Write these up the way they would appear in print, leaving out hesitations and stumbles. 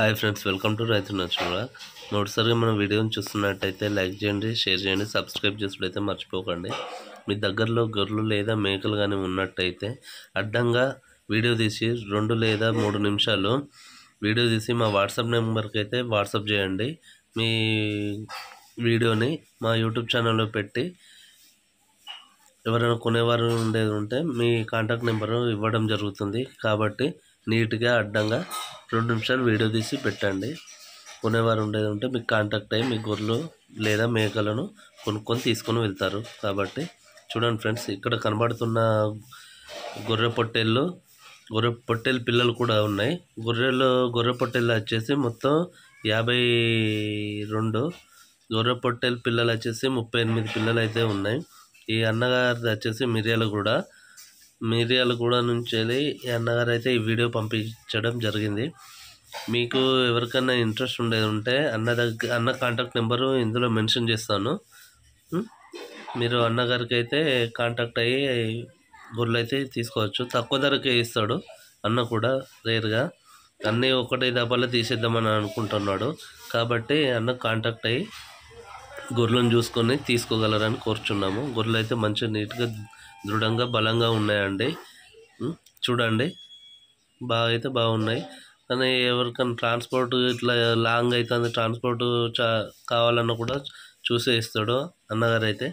Hi friends, welcome to రైతు నచ్చుగా. మొదటిసారిగా మన వీడియోని చూస్తున్నట్టయితే లైక్ చేయండి, షేర్ చేయండి, సబ్స్క్రైబ్ చేసుడైతే మర్చిపోకండి. మీ దగ్గరలో గొర్రెలు లేదా మేకలు కానీ ఉన్నట్టయితే అడ్డంగా వీడియో తీసి 2 లేదా 3 నిమిషాలు వీడియో తీసి మా వాట్సాప్ నెంబర్కి అయితే వాట్సాప్ చేయండి. మీ వీడియోని మా యూట్యూబ్ ఛానల్లో పెట్టి ఎవరైనా కొనేవారు ఉండేది ఉంటే మీ కాంటాక్ట్ నెంబరు ఇవ్వడం జరుగుతుంది. కాబట్టి నీట్గా అడ్డంగా 2 నిమిషాలు వీడియో తీసి పెట్టండి. కొనేవారు ఉండేది ఉంటే మీకు కాంటాక్ట్ అయ్యి మీ గొర్రెలు లేదా మేకలను కొనుక్కొని తీసుకొని వెళ్తారు. కాబట్టి చూడండి ఫ్రెండ్స్, ఇక్కడ కనబడుతున్న గొర్రె పొట్టేలు పిల్లలు కూడా ఉన్నాయి. గొర్రె పొట్టేలు వచ్చేసి మొత్తం 52, గొర్రె పొట్టేలు పిల్లలు వచ్చేసి 38 పిల్లలు అయితే ఉన్నాయి. ఈ అన్నగారిది వచ్చేసి మిర్యాలగూడ నుంచి వెళ్ళి ఈ అన్నగారు అయితే ఈ వీడియో పంపించడం జరిగింది. మీకు ఎవరికైనా ఇంట్రెస్ట్ ఉండేది ఉంటే అన్న కాంటాక్ట్ నెంబరు ఇందులో మెన్షన్ చేస్తాను. మీరు అన్నగారికి అయితే కాంటాక్ట్ అయ్యి గొర్రెలు అయితే తీసుకోవచ్చు. తక్కువ ధరకే ఇస్తాడు అన్న కూడా. రేర్గా అన్నీ ఒకటే దఫాలో తీసేద్దామని అనుకుంటున్నాడు. కాబట్టి అన్న కాంటాక్ట్ అయ్యి గొర్రెలను చూసుకొని తీసుకోగలరని కోరుచున్నాము. గొర్రెలు అయితే మంచిగా నీట్గా దృఢంగా బలంగా ఉన్నాయండి. చూడండి, బాగున్నాయి. కానీ ఎవరికైనా ట్రాన్స్పోర్ట్ ఇట్లా లాంగ్ అవుతుంది, ట్రాన్స్పోర్ట్ కావాలన్నా కూడా చూసే ఇస్తాడు అన్నగారు అయితే.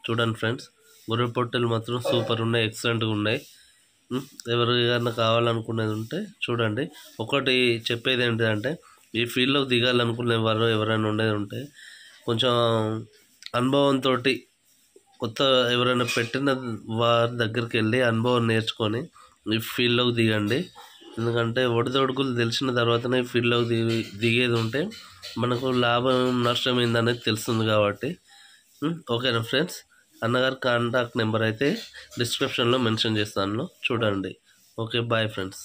చూడండి ఫ్రెండ్స్, గొర్రె పొట్టెలు మాత్రం సూపర్ ఉన్నాయి, ఎక్సలెంట్గా ఉన్నాయి. ఎవరికైనా కావాలనుకునేది ఉంటే చూడండి. ఒకటి చెప్పేది ఏంటంటే, ఈ ఫీల్డ్లోకి దిగాలనుకునే వారు ఎవరైనా ఉండేది ఉంటే కొంచెం అనుభవంతో కొత్త ఎవరైనా పెట్టిన వారి దగ్గరికి వెళ్ళి అనుభవం నేర్చుకొని ఈ ఫీల్డ్లోకి దిగండి. ఎందుకంటే ఒడిదొడుకులు తెలిసిన తర్వాతనే ఈ ఫీల్డ్లోకి దిగేది ఉంటే మనకు లాభం నష్టం ఏందనేది తెలుస్తుంది. కాబట్టి ఓకేనా ఫ్రెండ్స్, అన్నగారి కాంటాక్ట్ నెంబర్ అయితే డిస్క్రిప్షన్లో మెన్షన్ చేస్తాను, చూడండి. Okay, bye friends.